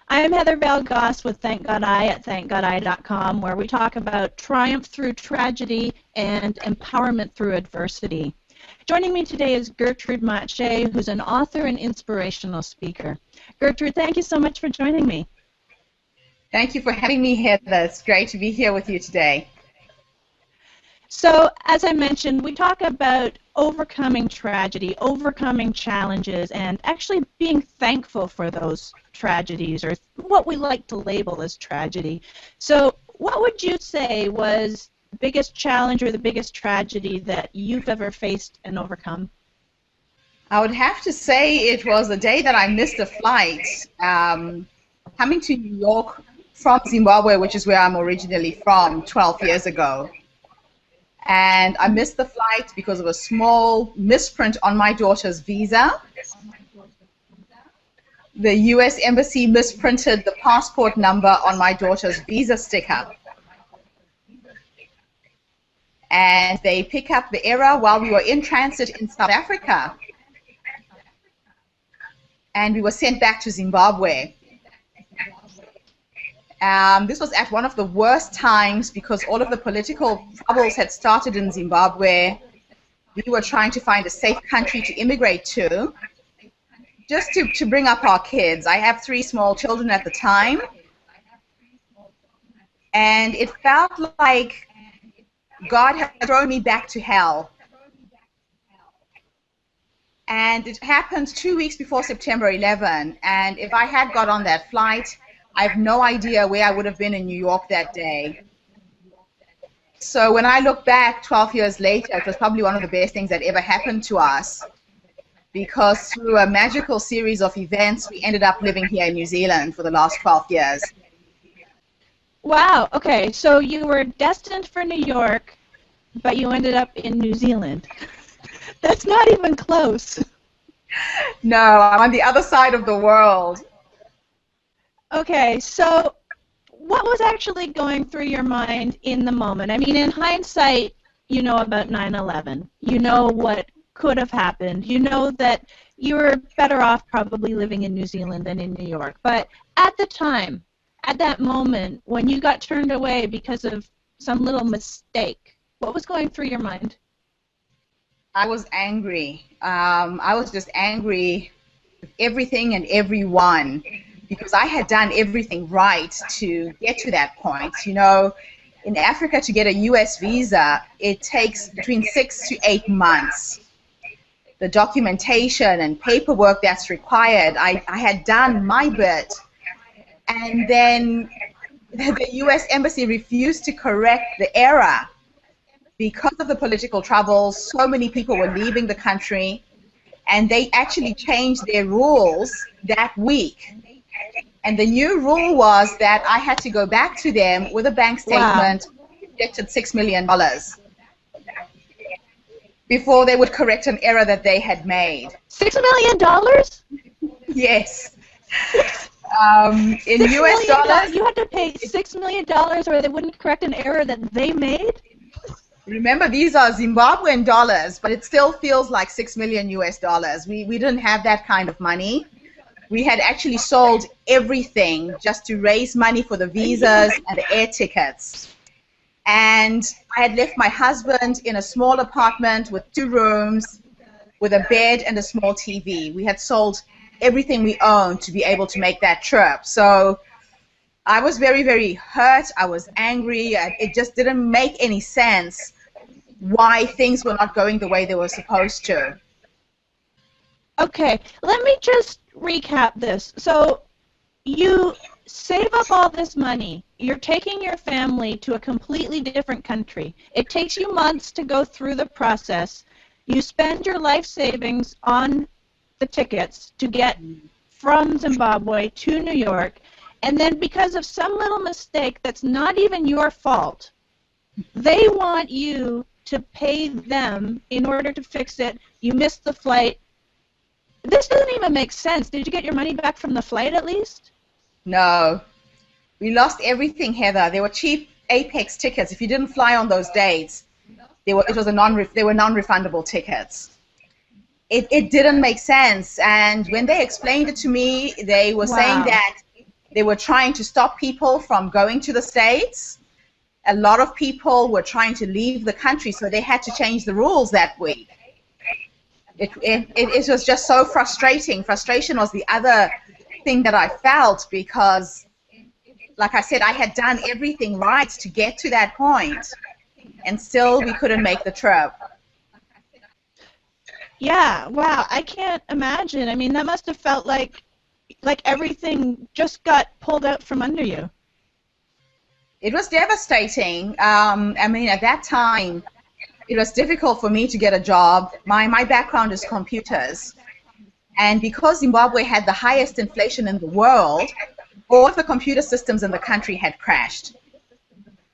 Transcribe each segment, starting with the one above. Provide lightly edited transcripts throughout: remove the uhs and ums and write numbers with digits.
I'm Heather Vale Goss with Thank God I at thankgodi.com, where we talk about triumph through tragedy and empowerment through adversity. Joining me today is Getrude Matshe, who's an author and inspirational speaker. Getrude, thank you so much for joining me. Thank you for having me, Heather. It's great to be here with you today. So, as I mentioned, we talk about overcoming tragedy, overcoming challenges, and actually being thankful for those tragedies, or what we like to label as tragedy. So, what would you say was the biggest challenge or the biggest tragedy that you've ever faced and overcome? I would have to say it was the day that I missed a flight coming to New York from Zimbabwe, which is where I'm originally from, 12 years ago. And I missed the flight because of a small misprint on my daughter's visa. The U.S. Embassy misprinted the passport number on my daughter's visa sticker. And they pick up the error while we were in transit in South Africa. And we were sent back to Zimbabwe. This was at one of the worst times because all of the political troubles had started in Zimbabwe. We were trying to find a safe country to immigrate to, just to bring up our kids. I have 3 small children at the time, and it felt like God had thrown me back to hell. And it happened 2 weeks before September 11, and if I had got on that flight, I have no idea where I would have been in New York that day. So when I look back 12 years later, it was probably one of the best things that ever happened to us, because through a magical series of events, we ended up living here in New Zealand for the last 12 years. Wow, okay, so you were destined for New York, but you ended up in New Zealand. That's not even close. No, I'm on the other side of the world. Okay, so what was actually going through your mind in the moment? I mean, in hindsight, you know about 9/11. You know what could have happened. You know that you were better off probably living in New Zealand than in New York. But at the time, at that moment, when you got turned away because of some little mistake, what was going through your mind? I was angry. I was just angry with everything and everyone, because I had done everything right to get to that point. You know, in Africa, to get a U.S. visa, it takes between 6 to 8 months. The documentation and paperwork that's required, I had done my bit. And then the U.S. Embassy refused to correct the error. Because of the political troubles, so many people were leaving the country, and they actually changed their rules that week. And the new rule was that I had to go back to them with a bank statement, projected $6 million, before they would correct an error that they had made. $6 million? Yes. In US dollars. You had to pay $6 million or they wouldn't correct an error that they made? Remember, these are Zimbabwean dollars, but it still feels like $6 million US dollars. We didn't have that kind of money. We had actually sold everything just to raise money for the visas and the air tickets. And I had left my husband in a small apartment with 2 rooms, with a bed and a small TV. We had sold everything we owned to be able to make that trip. So I was very, very hurt. I was angry. It just didn't make any sense why things were not going the way they were supposed to. Okay, let me just recap this. So you save up all this money. You're taking your family to a completely different country. It takes you months to go through the process. You spend your life savings on the tickets to get from Zimbabwe to New York, and then because of some little mistake that's not even your fault, they want you to pay them in order to fix it. You missed the flight. This doesn't even make sense. Did you get your money back from the flight at least? No. We lost everything, Heather. They were cheap Apex tickets. If you didn't fly on those dates, they were non-refundable tickets. It didn't make sense. And when they explained it to me, they were saying that They were trying to stop people from going to the States. A lot of people were trying to leave the country, so they had to change the rules that week. It was just so frustrating. Frustration was the other thing that I felt because, like I said, I had done everything right to get to that point, and still we couldn't make the trip. Yeah, wow, I can't imagine. I mean, that must have felt like everything just got pulled out from under you. It was devastating. I mean, at that time, it was difficult for me to get a job. My background is computers. And because Zimbabwe had the highest inflation in the world, all of the computer systems in the country had crashed.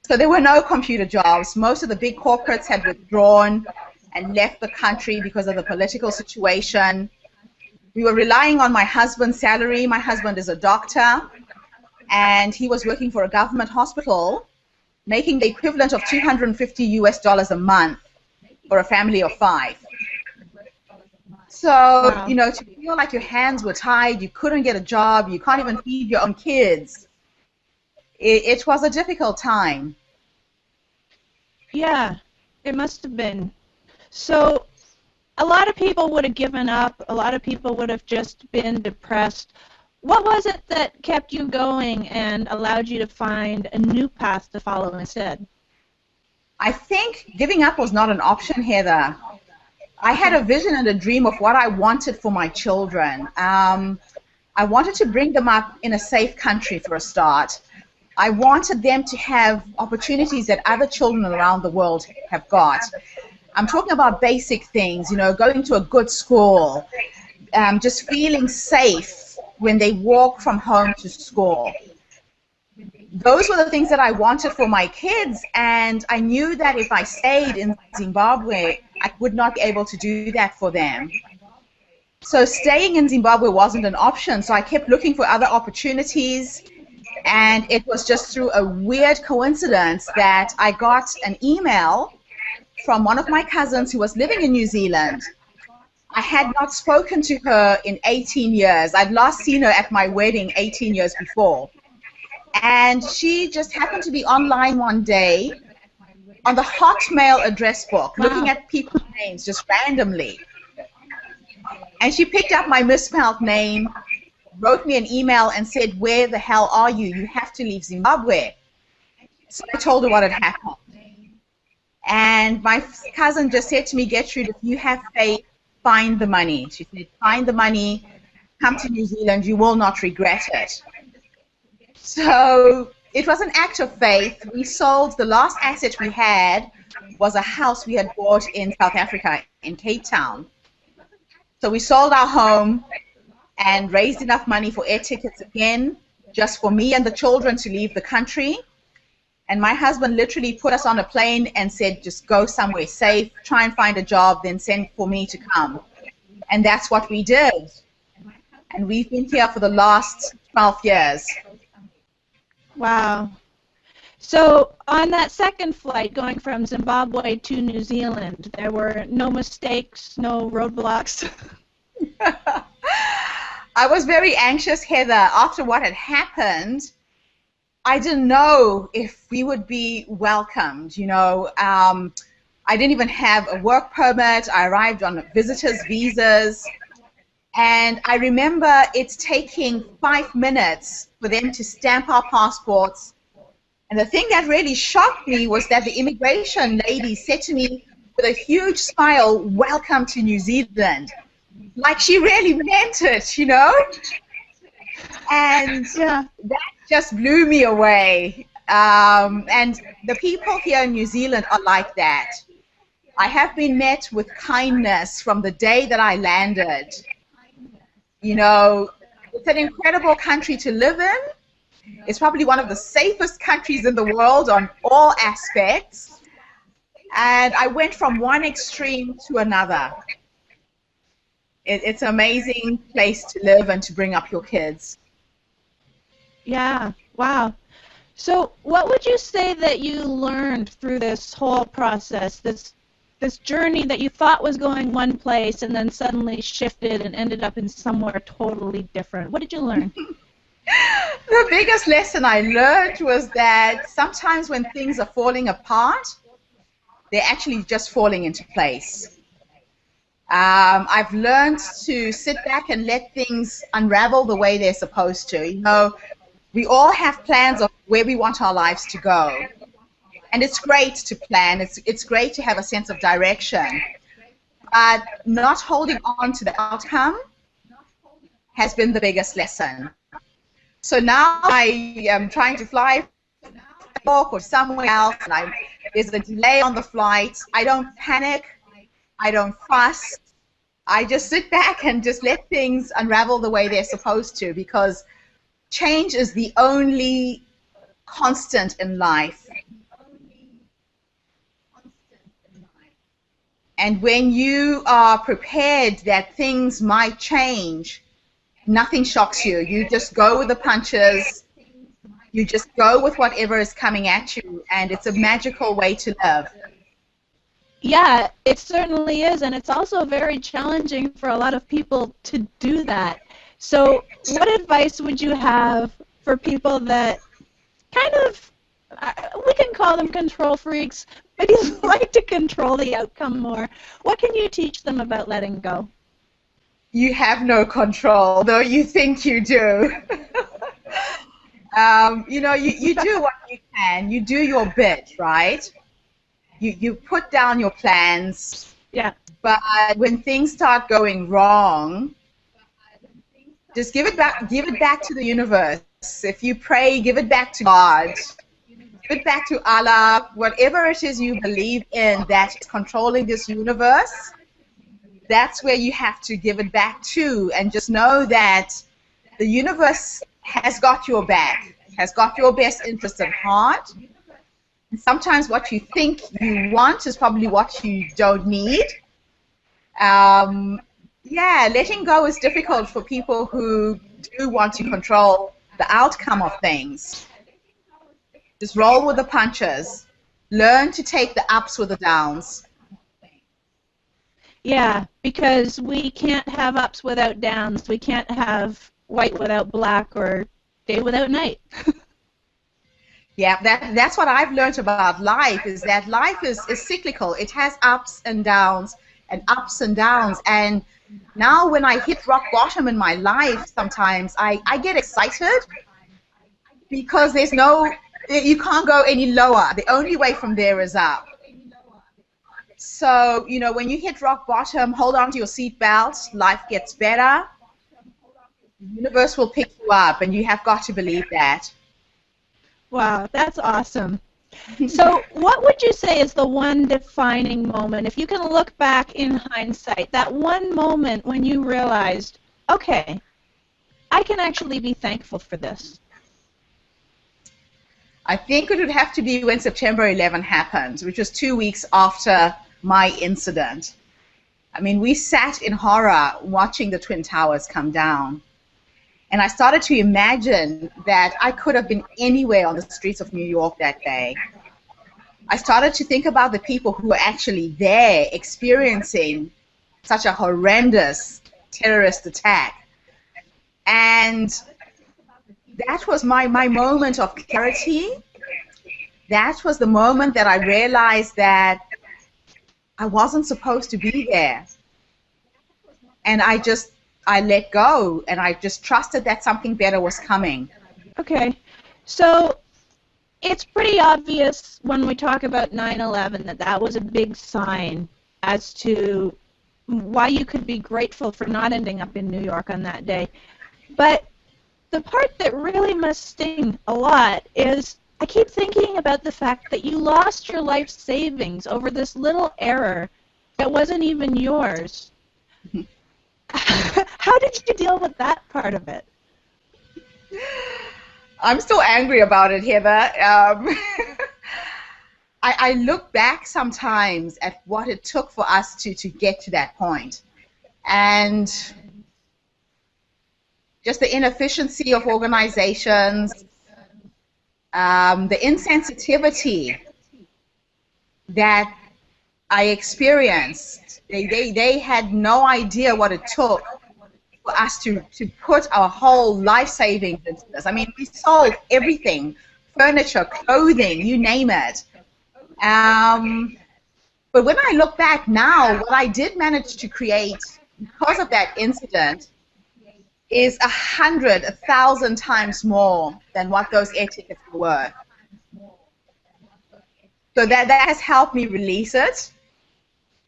So there were no computer jobs. Most of the big corporates had withdrawn and left the country because of the political situation. We were relying on my husband's salary. My husband is a doctor, and he was working for a government hospital, making the equivalent of $250 a month for a family of 5. So, wow. You know, to feel like your hands were tied, you couldn't get a job, you can't even feed your own kids, it was a difficult time. Yeah, it must have been. So a lot of people would have given up. A lot of people would have just been depressed. What was it that kept you going and allowed you to find a new path to follow instead? I think giving up was not an option, Heather. I had a vision and a dream of what I wanted for my children. I wanted to bring them up in a safe country for a start. I wanted them to have opportunities that other children around the world have got. I'm talking about basic things, you know, going to a good school, just feeling safe when they walk from home to school. Those were the things that I wanted for my kids, and I knew that if I stayed in Zimbabwe, I would not be able to do that for them. So staying in Zimbabwe wasn't an option, so I kept looking for other opportunities, and it was just through a weird coincidence that I got an email from one of my cousins who was living in New Zealand. I had not spoken to her in 18 years. I'd last seen her at my wedding 18 years before. And she just happened to be online one day on the Hotmail address book, looking at people's names just randomly. And she picked up my misspelled name, wrote me an email and said, "Where the hell are you? You have to leave Zimbabwe." So I told her what had happened. And my cousin just said to me, "Getrude, if you have faith, find the money." She said, "Find the money, come to New Zealand, you will not regret it." So it was an act of faith. We sold, the last asset we had was a house we had bought in South Africa, in Cape Town. So we sold our home and raised enough money for air tickets again, just for me and the children to leave the country. And my husband literally put us on a plane and said, "Just go somewhere safe, try and find a job, then send for me to come." And that's what we did. And we've been here for the last 12 years. Wow. So on that second flight going from Zimbabwe to New Zealand, there were no mistakes, no roadblocks? I was very anxious, Heather. After what had happened, I didn't know if we would be welcomed. You know, I didn't even have a work permit. I arrived on visitor's visas. And I remember it taking 5 minutes for them to stamp our passports. And the thing that really shocked me was that the immigration lady said to me with a huge smile, "Welcome to New Zealand." Like she really meant it, you know? And Yeah. that just blew me away. And the people here in New Zealand are like that. I have been met with kindness from the day that I landed. You know, it's an incredible country to live in. It's probably one of the safest countries in the world on all aspects. And I went from one extreme to another. It's an amazing place to live and to bring up your kids. Yeah. Wow. So what would you say that you learned through this whole process, this journey that you thought was going one place and then suddenly shifted and ended up in somewhere totally different? What did you learn? The the biggest lesson I learned was that sometimes when things are falling apart, they're actually just falling into place. I've learned to sit back and let things unravel the way they're supposed to. You know, we all have plans of where we want our lives to go. And it's great to plan. It's great to have a sense of direction. But not holding on to the outcome has been the biggest lesson. So now I am trying to fly or somewhere else, and there's a delay on the flight. I don't panic. I don't fuss. I just sit back and just let things unravel the way they're supposed to, because change is the only constant in life. And when you are prepared that things might change, nothing shocks you. You just go with the punches. You just go with whatever is coming at you, and it's a magical way to live. Yeah, it certainly is, and it's also very challenging for a lot of people to do that. So what advice would you have for people that kind of, we can call them control freaks, but you like to control the outcome more? What can you teach them about letting go? You have no control, though you think you do. You know, you do what you can. You do your bit, right? You put down your plans. Yeah. But when things start going wrong, just give it back to the universe. If you pray, give it back to God. Give it back to Allah. Whatever it is you believe in that is controlling this universe, that's where you have to give it back to, and just know that the universe has got your back, has got your best interest at heart. And sometimes what you think you want is probably what you don't need. Yeah, letting go is difficult for people who do want to control the outcome of things. Just roll with the punches. Learn to take the ups with the downs. Yeah, because we can't have ups without downs. We can't have white without black or day without night. Yeah, that's what I've learned about life, is that life is cyclical. It has ups and downs and ups and downs. And now when I hit rock bottom in my life, sometimes I get excited because you can't go any lower. The only way from there is up. So, you know, when you hit rock bottom, hold on to your seatbelt. Life gets better. The universe will pick you up, and you have got to believe that. Wow, that's awesome. So what would you say is the one defining moment, if you can look back in hindsight, that one moment when you realized, okay, I can actually be thankful for this? I think it would have to be when September 11 happened, which was 2 weeks after my incident. I mean, we sat in horror watching the Twin Towers come down. And I started to imagine that I could have been anywhere on the streets of New York that day. I started to think about the people who were actually there experiencing such a horrendous terrorist attack. And that was my moment of clarity. That was the moment that I realized that I wasn't supposed to be there. And I let go, and I just trusted that something better was coming. Okay. So it's pretty obvious when we talk about 9/11 that was a big sign as to why you could be grateful for not ending up in New York on that day. But the part that really must sting a lot is I keep thinking about the fact that you lost your life savings over this little error that wasn't even yours. How did you deal with that part of it? I'm still angry about it, Heather. I look back sometimes at what it took for us to get to that point. And just the inefficiency of organizations, the insensitivity that I experienced. They had no idea what it took for us to put our whole life savings into this. I mean, we sold everything, furniture, clothing, you name it. But when I look back now, what I did manage to create because of that incident is 100, 1,000 times more than what those air tickets were worth. So that has helped me release it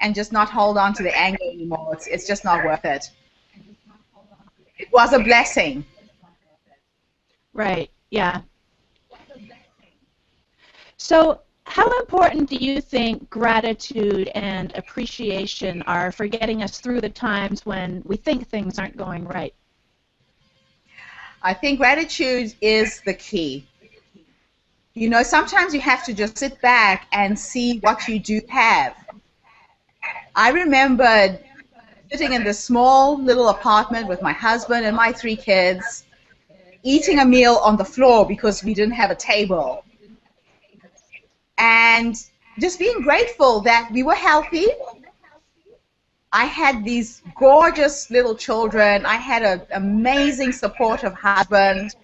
and just not hold on to the anger anymore. It's just not worth it. It was a blessing. Right, yeah. So how important do you think gratitude and appreciation are for getting us through the times when we think things aren't going right? I think gratitude is the key. You know, sometimes you have to just sit back and see what you do have. I remember sitting in this small little apartment with my husband and my 3 kids, eating a meal on the floor because we didn't have a table. And just being grateful that we were healthy. I had these gorgeous little children. I had an amazing, supportive husband.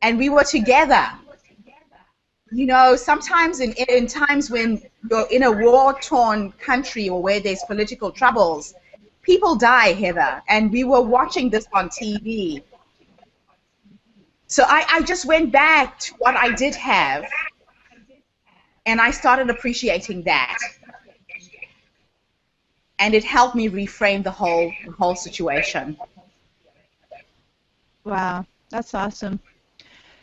And we were together. You know, sometimes in times when you're in a war-torn country or where there's political troubles, people die, Heather. And we were watching this on TV. So I just went back to what I did have. And I started appreciating that. And it helped me reframe the whole situation. Wow, that's awesome.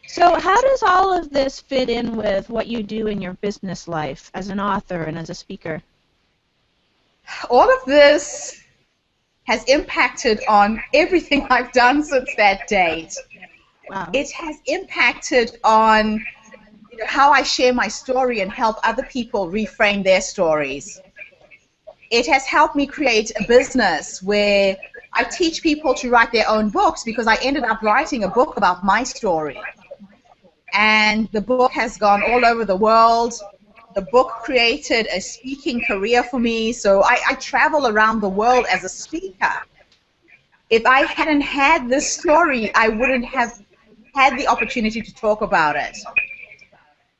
So how does all of this fit in with what you do in your business life as an author and as a speaker? All of this has impacted on everything I've done since that date. Wow. It has impacted on how I share my story and help other people reframe their stories. It has helped me create a business where I teach people to write their own books because I ended up writing a book about my story. And the book has gone all over the world. The book created a speaking career for me, so I travel around the world as a speaker. If I hadn't had this story, I wouldn't have had the opportunity to talk about it.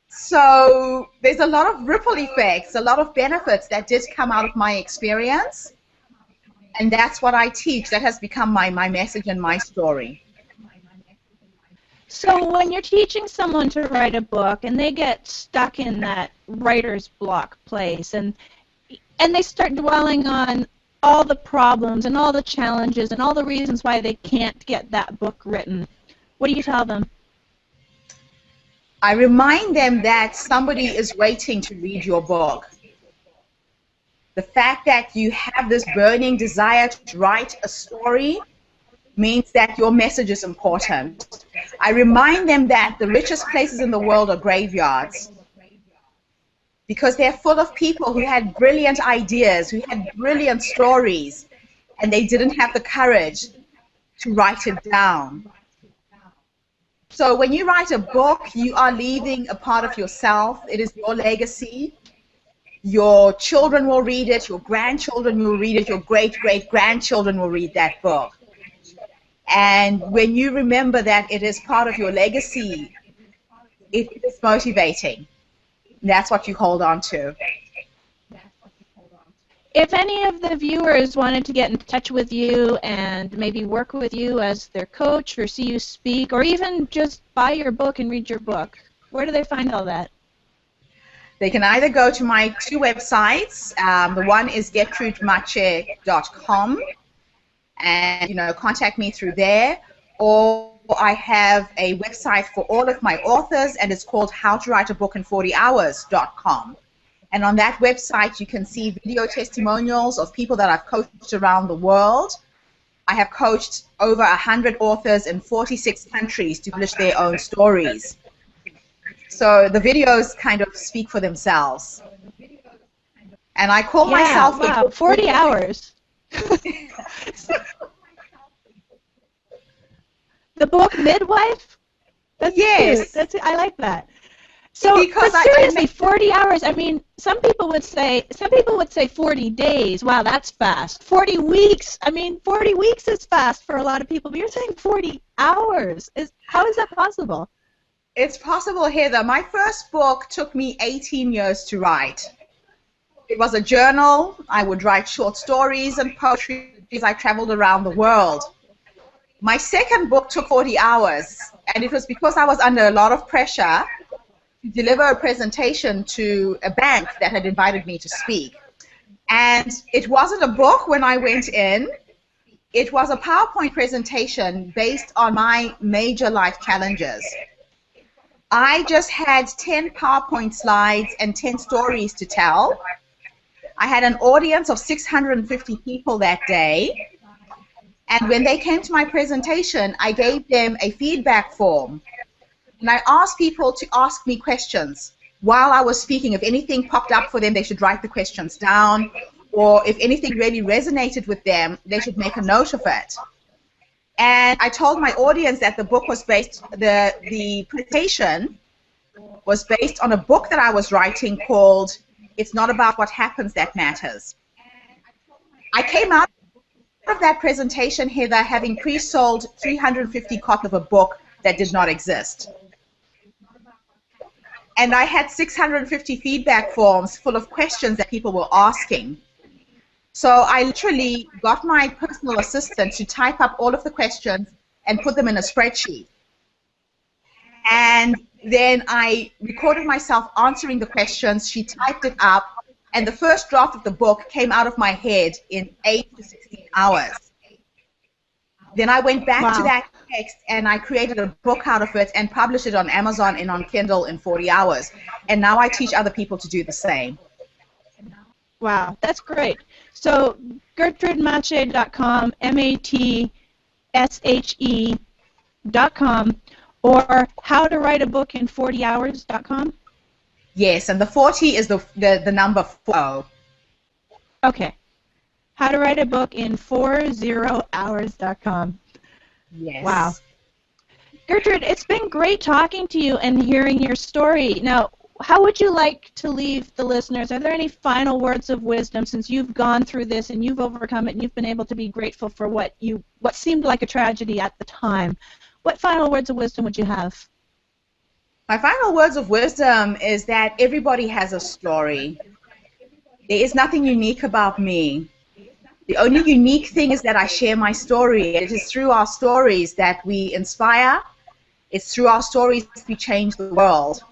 So there's a lot of ripple effects, a lot of benefits that did come out of my experience, and that's what I teach. That has become my message and my story. So when you're teaching someone to write a book and they get stuck in that writer's block place and they start dwelling on all the problems and all the challenges and all the reasons why they can't get that book written, what do you tell them? I remind them that somebody is waiting to read your book. The fact that you have this burning desire to write a story means that your message is important. I remind them that the richest places in the world are graveyards because they're full of people who had brilliant ideas, who had brilliant stories, and they didn't have the courage to write it down. So when you write a book, you are leaving a part of yourself. It is your legacy. Your children will read it, your grandchildren will read it, your great-great-grandchildren will read that book. And when you remember that it is part of your legacy, it is motivating. That's what you hold on to. If any of the viewers wanted to get in touch with you and maybe work with you as their coach or see you speak or even just buy your book and read your book, where do they find all that? They can either go to my 2 websites. The one is GetrudeMatshe.com and contact me through there, or I have a website for all of my authors and it's called howtowriteabook-in-40hours.com. And on that website you can see video testimonials of people that I've coached around the world. I have coached over 100 authors in 46 countries to publish their own stories. So the videos kind of speak for themselves. And I call myself... Wow, 40 hours. The book Midwife? That's yes. Cute. I like that. So, because but seriously, 40 hours, I mean, some people would say 40 days. Wow, that's fast. 40 weeks. I mean, 40 weeks is fast for a lot of people, but you're saying 40 hours. How is that possible? It's possible, Heather. My first book took me 18 years to write. It was a journal. I would write short stories and poetry as I traveled around the world. My second book took 40 hours, and it was because I was under a lot of pressure to deliver a presentation to a bank that had invited me to speak. And it wasn't a book when I went in. It was a PowerPoint presentation based on my major life challenges. I just had 10 PowerPoint slides and 10 stories to tell. I had an audience of 650 people that day. And when they came to my presentation, I gave them a feedback form. And I asked people to ask me questions while I was speaking. If anything popped up for them, they should write the questions down. Or if anything really resonated with them, they should make a note of it. And I told my audience that the book was based, the presentation was based on a book that I was writing called It's Not About What Happens That Matters. I came out of that presentation, Heather, having pre-sold 350 copies of a book that did not exist. And I had 650 feedback forms full of questions that people were asking. So I literally got my personal assistant to type up all of the questions and put them in a spreadsheet. And then I recorded myself answering the questions. She typed it up, and the first draft of the book came out of my head in 8 to 16 hours. Then I went back to that text, and I created a book out of it and published it on Amazon and on Kindle in 40 hours. And now I teach other people to do the same. Wow, that's great. So GertrudeMatshe.com, MATSHE.com, or howtowriteaBookin40hours.com? Yes, and the 40 is the number 40. Okay. howtowriteaBookin40hours.com. Yes. Wow. Gertrude, it's been great talking to you and hearing your story. Now, how would you like to leave the listeners? Are there any final words of wisdom, since you've gone through this and you've overcome it and you've been able to be grateful for what seemed like a tragedy at the time? What final words of wisdom would you have? My final words of wisdom is that everybody has a story. There is nothing unique about me. The only unique thing is that I share my story. It is through our stories that we inspire. It's through our stories that we change the world.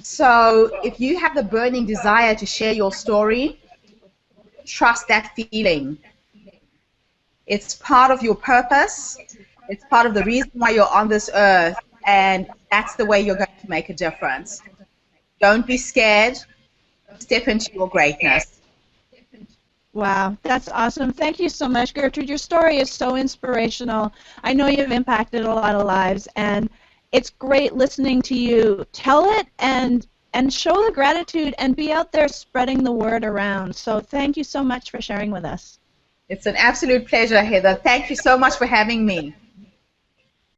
So if you have the burning desire to share your story, trust that feeling. It's part of your purpose. It's part of the reason why you're on this earth, and that's the way you're going to make a difference. Don't be scared. Step into your greatness. Wow, that's awesome. Thank you so much, Gertrude. Your story is so inspirational. I know you've impacted a lot of lives, and it's great listening to you tell it and show the gratitude and be out there spreading the word around. So thank you so much for sharing with us. It's an absolute pleasure, Heather. Thank you so much for having me.